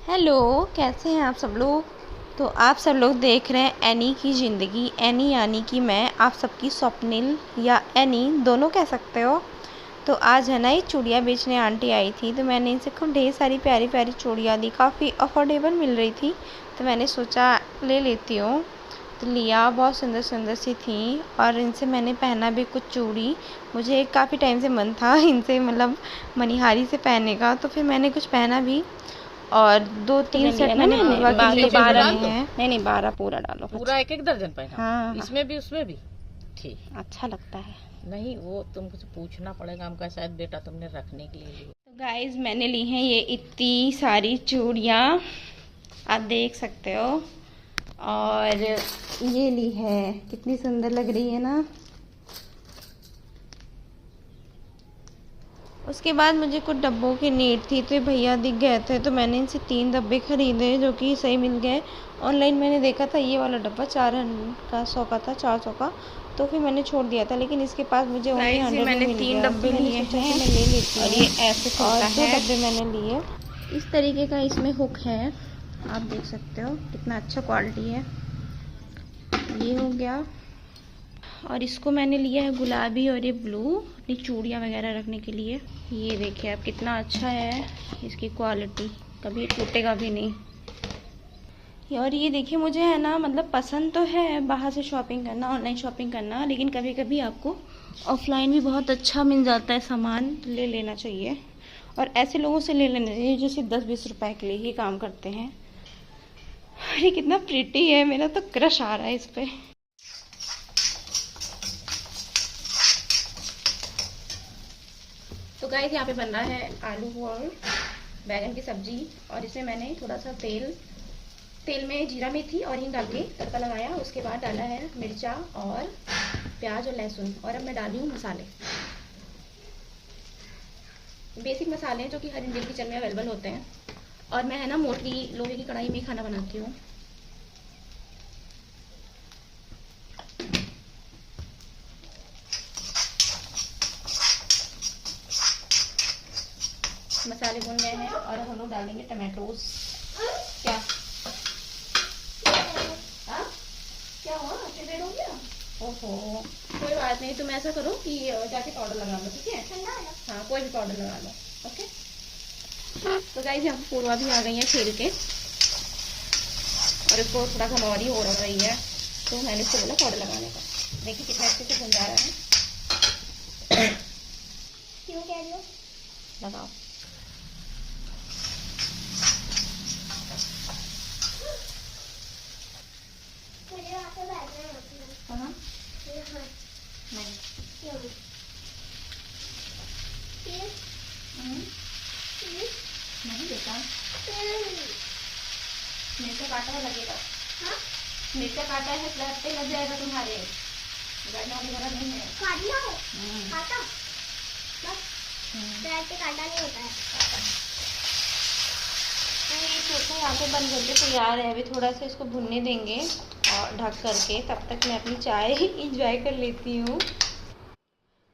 Hello, कैसे हैं आप सब लोग। तो आप सब लोग देख रहे हैं एनी की ज़िंदगी। एनी यानी कि मैं, आप सबकी स्वप्निल या एनी दोनों कह सकते हो। तो आज है ना, ये चूड़ियाँ बेचने आंटी आई थी, तो मैंने इनसे खूब ढेर सारी प्यारी प्यारी चूड़ियाँ दी। काफ़ी अफोर्डेबल मिल रही थी, तो मैंने सोचा ले लेती हूँ। तो लिया, बहुत सुंदर सुंदर सी थी और इनसे मैंने पहना भी कुछ चूड़ी। मुझे काफ़ी टाइम से मन था इनसे, मतलब मनिहारी से पहनने का, तो फिर मैंने कुछ पहना भी। और दो तीन सेट मैंने बुआ के लिए भी लिए हैं। नहीं नहीं, 12 पूरा डालो। पूरा एक एक दर्जन पहना। हाँ, इसमें भी उसमें भी ठीक। अच्छा लगता है। नहीं, वो तुमको पूछना पड़ेगा हमका, शायद बेटा तुमने रखने के लिए लिया। तो गाइज, मैंने ली हैं ये इतनी सारी चूड़ियाँ, आप देख सकते हो। और ये ली है, कितनी सुंदर लग रही है ना। उसके बाद मुझे कुछ डब्बों की नीड थी, तो ये भैया दिख गए थे, तो मैंने इनसे 3 डब्बे खरीदे जो कि सही मिल गए। ऑनलाइन मैंने देखा था ये वाला डब्बा 400 का था, 400 का, तो फिर मैंने छोड़ दिया था। लेकिन इसके पास मुझे ओनली 100 में मिल गया, तो मैंने सोचा कि मैं ले लेती हूँ। और ये ऐसे खुलता है। 2 डब्बे मैंने लिए। इस तरीके का इसमें हुक है, आप देख सकते हो कितना अच्छा क्वालिटी है। ये हो गया। और इसको मैंने लिया है गुलाबी और ये ब्लू, अपनी चूड़ियाँ वगैरह रखने के लिए। ये देखिए आप, कितना अच्छा है इसकी क्वालिटी, कभी टूटेगा भी नहीं। और ये देखिए, मुझे है ना, मतलब पसंद तो है बाहर से शॉपिंग करना, ऑनलाइन शॉपिंग करना, लेकिन कभी कभी आपको ऑफलाइन भी बहुत अच्छा मिल जाता है सामान, ले लेना चाहिए। और ऐसे लोगों से ले लेना चाहिए जो सिर्फ 10-20 रुपए के लिए ही काम करते हैं। ये कितना प्रिटी है, मेरा तो क्रश आ रहा है इस पर। तो गाइस, यहाँ पे बन रहा है आलू और बैगन की सब्जी। और इसमें मैंने थोड़ा सा तेल में जीरा मेथी और हींग डाल के तड़का लगाया। उसके बाद डाला है मिर्चा और प्याज और लहसुन। और अब मैं डाली हूँ मसाले, बेसिक मसाले हैं जो कि हर इंडियन किचन में अवेलेबल होते हैं। और मैं है ना, मोटी लोहे की कढ़ाई में खाना बनाती हूँ। मसाले भुन गए हैं और अब हम लोग डालेंगे टमाटोज। क्या क्या हुआ, अच्छे रेड हो गया? ओहो, कोई बात नहीं, तुम ऐसा करो कि जाके पाउडर लगा लो, ठीक है? हाँ, कोई भी पाउडर लगा लो। ओके। तो गाइस, यहाँ पूर्वा भी आ गई है खेल के, और इसको थोड़ा घमौरी हो रही है, तो मैंने इसको बोला पाउडर लगाने का। देखिए कितना अच्छे से भुन जा रहा है। क्यों कह रही हो? लगाओ। कहाँ? नहीं। नहीं बेटा, मिर्चा काटा है, लगेगा। हाँ? मिर्चा काटा है, प्लस पे लग जाएगा तुम्हारे। गरम वगैरह नहीं है, काट लो। काटा बस, पे काटा नहीं होता है। तो ये चोखा यहाँ पे बन करके तैयार है। अभी थोड़ा सा इसको भुनने देंगे और ढक करके, तब तक मैं अपनी चाय इंजॉय कर लेती हूँ।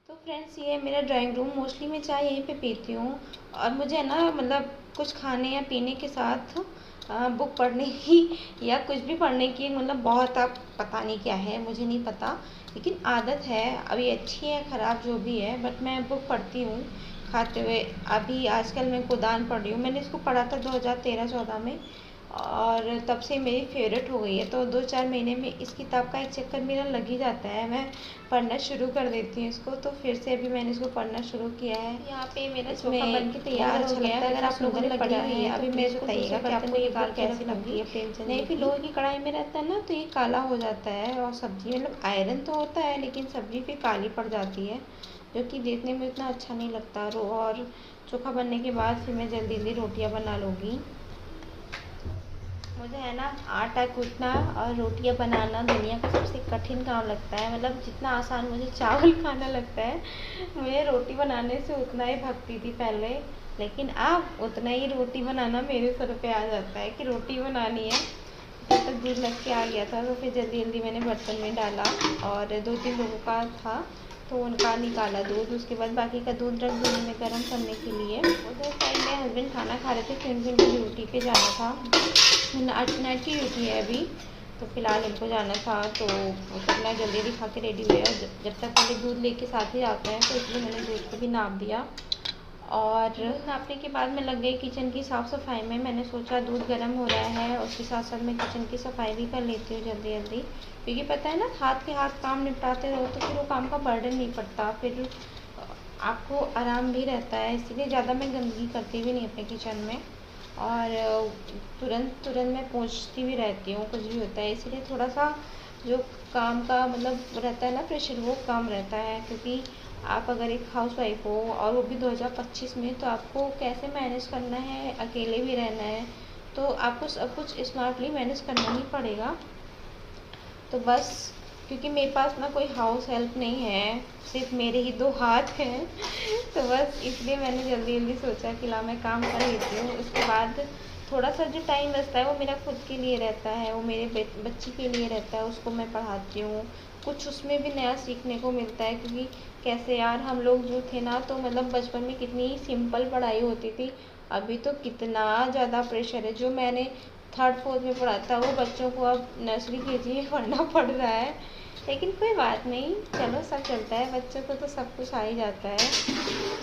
तो फ्रेंड्स, ये है मेरा ड्राइंग रूम। मोस्टली मैं चाय यहीं पे पीती हूँ। और मुझे ना, मतलब कुछ खाने या पीने के साथ बुक पढ़ने की या कुछ भी पढ़ने की, मतलब बहुत, आप पता नहीं क्या है, मुझे नहीं पता, लेकिन आदत है। अभी अच्छी है ख़राब जो भी है, बट मैं बुक पढ़ती हूँ खाते हुए। अभी आजकल मैं गोदान पढ़ रही हूँ। मैंने इसको पढ़ा था 2013-14 में, और तब से मेरी फेवरेट हो गई है। तो 2-4 महीने में इस किताब का एक चक्कर मेरा लग ही जाता है, मैं पढ़ना शुरू कर देती हूँ इसको। तो फिर से अभी मैंने इसको पढ़ना शुरू किया है। यहाँ पे मेरा चोखा बन के तैयार हो गया है। अगर आप लोगों ने पढ़ी हुई है, अभी मेरे को बताइएगा कि आपको ये दाल कैसी लगती है। नहीं, फिर लोहे की कढ़ाई में रहता है ना, तो ये काला हो जाता है। और सब्जी, मतलब आयरन तो होता है, लेकिन सब्जी फिर काली पड़ जाती है, जो कि देखने में इतना अच्छा नहीं लगता। और चोखा बनने के बाद फिर मैं जल्दी जल्दी रोटियाँ बना लूँगी। मुझे है ना, आटा कूटना और रोटियां बनाना दुनिया का सबसे कठिन काम लगता है। मतलब जितना आसान मुझे चावल खाना लगता है, मुझे रोटी बनाने से उतना ही भगती थी पहले। लेकिन अब उतना ही रोटी बनाना मेरे सर पे आ जाता है कि रोटी बनानी है। जब तक दूध लग के आ गया था, तो फिर जल्दी जल्दी मैंने बर्तन में डाला, और 2-3 लोगों का था, तो उनका निकाला दूध, उसके बाद बाकी का दूध रख दूँगी मैं गर्म करने के लिए। उधर साइड में हस्बैंड खाना खा रहे थे, फिर उनको ड्यूटी पे जाना था। नाइट की ड्यूटी है अभी, तो फिलहाल उनको जाना था, तो अपना जल्दी जल्दी खा के रेडी हुए। जब तक पहले दूध लेके साथ ही आते हैं, तो इसलिए मैंने दूध को भी नाप दिया। और नापने के बाद मैं लग गई किचन की साफ़ सफाई में। मैंने सोचा दूध गर्म हो रहा है, उसके साथ साथ मैं किचन की सफाई भी कर लेती हूँ जल्दी जल्दी, क्योंकि पता है ना, हाथ के हाथ काम निपटाते रहो तो फिर वो काम का बर्डन नहीं पड़ता, फिर आपको आराम भी रहता है। इसीलिए ज़्यादा मैं गंदगी करती भी नहीं अपने किचन में, और तुरंत मैं पोंछती भी रहती हूँ, कुछ भी होता है। इसीलिए थोड़ा सा जो काम का मतलब रहता है ना प्रेशर, वो कम रहता है, क्योंकि आप अगर एक हाउसवाइफ हो और वो भी 2025 में, तो आपको कैसे मैनेज करना है, अकेले भी रहना है, तो आपको सब कुछ स्मार्टली मैनेज करना ही पड़ेगा। तो बस क्योंकि मेरे पास ना कोई हाउस हेल्प नहीं है, सिर्फ मेरे ही 2 हाथ हैं तो बस इसलिए मैंने जल्दी जल्दी सोचा कि ला मैं काम कर लेती हूँ। उसके बाद थोड़ा सा जो टाइम बचता है वो मेरा खुद के लिए रहता है, वो मेरे बच्ची के लिए रहता है, उसको मैं पढ़ाती हूँ। कुछ उसमें भी नया सीखने को मिलता है, क्योंकि कैसे यार हम लोग जो थे ना, तो मतलब बचपन में कितनी सिंपल पढ़ाई होती थी, अभी तो कितना ज़्यादा प्रेशर है। जो मैंने 3rd 4th में पढ़ा था, वो बच्चों को अब नर्सरी KG में पढ़ना पड़ रहा है। लेकिन कोई बात नहीं, चलो सब चलता है, बच्चों को तो सब कुछ आ ही जाता है।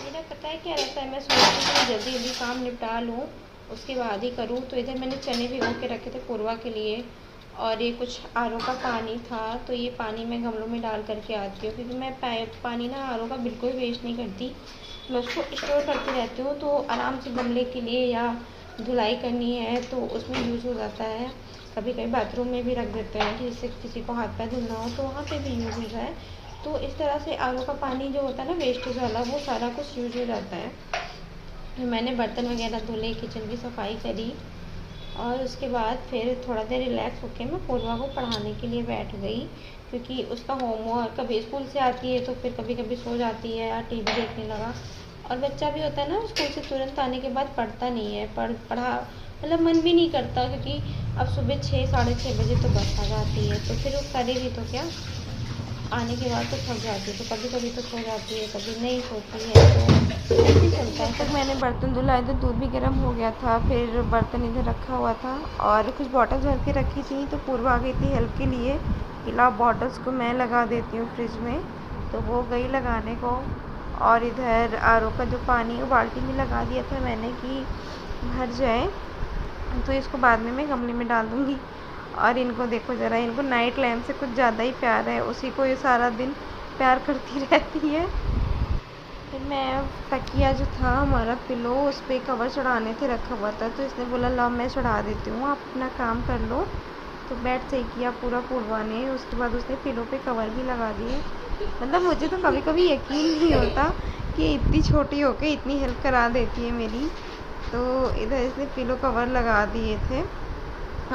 मेरा पता है क्या रहता है, मैं सोचती हूँ जल्दी जल्दी काम निपटा लूँ, उसके बाद ही करूँ। तो इधर मैंने चने भिगो के रखे थे पूर्वा के लिए, और ये कुछ RO का पानी था, तो ये पानी मैं गमलों में डाल करके आती हूँ, क्योंकि मैं पानी ना RO का बिल्कुल वेस्ट नहीं करती, मैं उसको स्टोर करती रहती हूँ, तो आराम से गमले के लिए या धुलाई करनी है तो उसमें यूज़ हो जाता है। कभी कभी बाथरूम में भी रख देते हैं, जिससे किसी को हाथ पैर धुलना हो तो वहाँ पे भी यूज़ हो जाए। तो इस तरह से RO का पानी जो होता है ना वेस्टेज वाला, वो सारा कुछ यूज़ हो जाता है। फिर मैंने बर्तन वगैरह धुले, किचन की सफाई करी, और उसके बाद फिर थोड़ा देर रिलैक्स होकर मैं पूर्वा को पढ़ाने के लिए बैठ गई, क्योंकि उसका होमवर्क, कभी स्कूल से आती है तो फिर कभी कभी सो जाती है या TV देखने लगा। और बच्चा भी होता है ना, स्कूल से तुरंत आने के बाद पढ़ता नहीं है, पढ़ा मतलब मन भी नहीं करता, क्योंकि अब सुबह 6 साढ़े 6 बजे तो बस आ जाती है, तो फिर वो करेगी तो क्या, आने के बाद तो थक जाती है, तो कभी कभी तो सो जाती है, कभी नहीं सोती है, तो ऐसे ही चलता है। तब तक मैंने बर्तन धुला, इधर दूध भी गर्म हो गया था, फिर बर्तन इधर रखा हुआ था, और कुछ बॉटल्स भर के रखी थी, तो पूर्व आ गई थी हेल्प के लिए, गिला बॉटल्स को मैं लगा देती हूँ फ्रिज में, तो वो गई लगाने को। और इधर RO का जो पानी वो बाल्टी में लगा दिया था मैंने कि भर जाए, तो इसको बाद में मैं गमले में डाल दूँगी। और इनको देखो ज़रा, इनको नाइट लैम्प से कुछ ज़्यादा ही प्यार है, उसी को ये सारा दिन प्यार करती रहती है। फिर मैं तकिया जो था हमारा पिलो, उस पर कवर चढ़ाने थे रखा हुआ था, तो इसने बोला ला मैं चढ़ा देती हूँ, आप अपना काम कर लो। तो बेड सही किया पूरा पूर्वा ने, उसके बाद उसने पिलो पे कवर भी लगा दिए। मतलब मुझे तो कभी कभी यकीन नहीं होता कि इतनी छोटी होके इतनी हेल्प करा देती है मेरी। तो इधर इसने पिलो कवर लगा दिए थे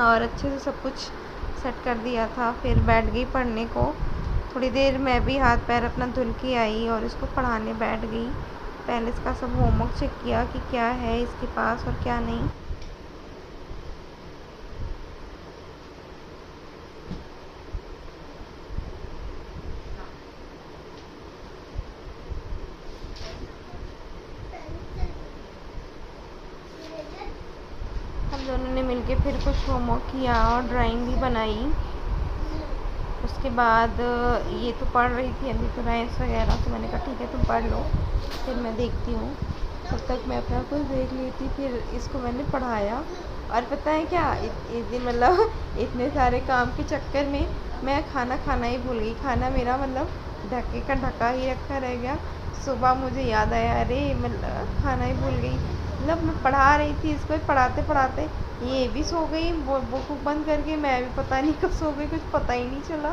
और अच्छे से सब कुछ सेट कर दिया था। फिर बैठ गई पढ़ने को, थोड़ी देर मैं भी हाथ पैर अपना धुल के आई और इसको पढ़ाने बैठ गई। पहले इसका सब होमवर्क चेक किया कि क्या है इसके पास और क्या नहीं। हम दोनों ने मिलके फिर कुछ होमवर्क किया और ड्राइंग भी बनाई। उसके बाद ये तो पढ़ रही थी अभी तो राइम्स वगैरह, तो मैंने कहा ठीक है तुम पढ़ लो, फिर मैं देखती हूँ। तब तक मैं अपना कुछ देख ली थी, फिर इसको मैंने पढ़ाया। और पता है क्या, इस दिन मतलब इतने सारे काम के चक्कर में मैं खाना खाना ही भूल गई। खाना मेरा मतलब ढके का ढका ही रखा रह गया। सुबह मुझे याद आया, अरे मतलब खाना ही भूल गई। मतलब मैं पढ़ा रही थी इसको, पढ़ाते पढ़ाते ये भी सो गई बुक बंद करके, मैं भी पता नहीं कब सो गई, कुछ पता ही नहीं चला।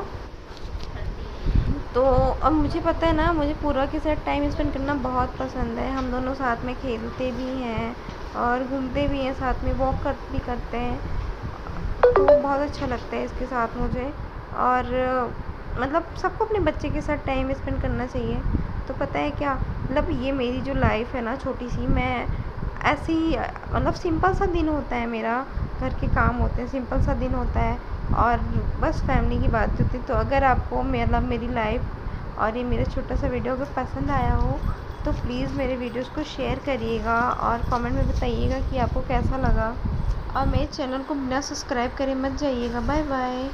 तो अब मुझे पता है ना, मुझे पूरा के साथ टाइम स्पेंड करना बहुत पसंद है। हम दोनों साथ में खेलते भी हैं और घूमते भी हैं, साथ में वॉक भी करते हैं, तो बहुत अच्छा लगता है इसके साथ मुझे। और मतलब सबको अपने बच्चे के साथ टाइम स्पेंड करना चाहिए। तो पता है क्या, मतलब ये मेरी जो लाइफ है ना छोटी सी, मैं ऐसे ही मतलब सिंपल सा दिन होता है मेरा, घर के काम होते हैं, सिंपल सा दिन होता है और बस फैमिली की बात होती है। तो अगर आपको मतलब मेरी लाइफ और ये मेरा छोटा सा वीडियो अगर पसंद आया हो तो प्लीज़ मेरे वीडियोस को शेयर करिएगा और कमेंट में बताइएगा कि आपको कैसा लगा। और मेरे चैनल को बिना सब्सक्राइब करे मत जाइएगा। Bye bye.